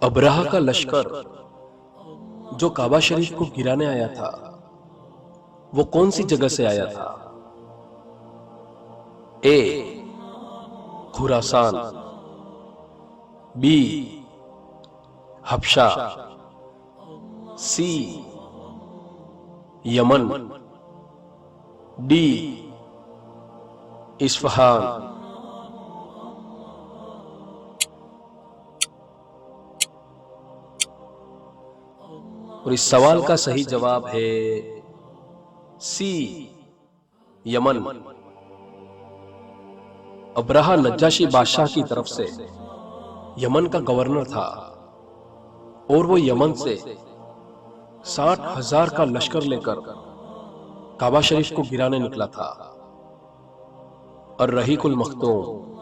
Abraha का लश्कर जो काबा शरीफ को गिराने आया था, वो कौन सी जगह से आया था? ए खुरासान, बी हबशा, सी यमन, डी इस्फहान। और इस सवाल का सही जवाब है सी यमन। अबरहा नज्जाशी बादशाह की तरफ से यमन का गवर्नर था और वो यमन से 60,000 का लश्कर लेकर काबा शरीफ को गिराने निकला था। और रहीकुल मखतूम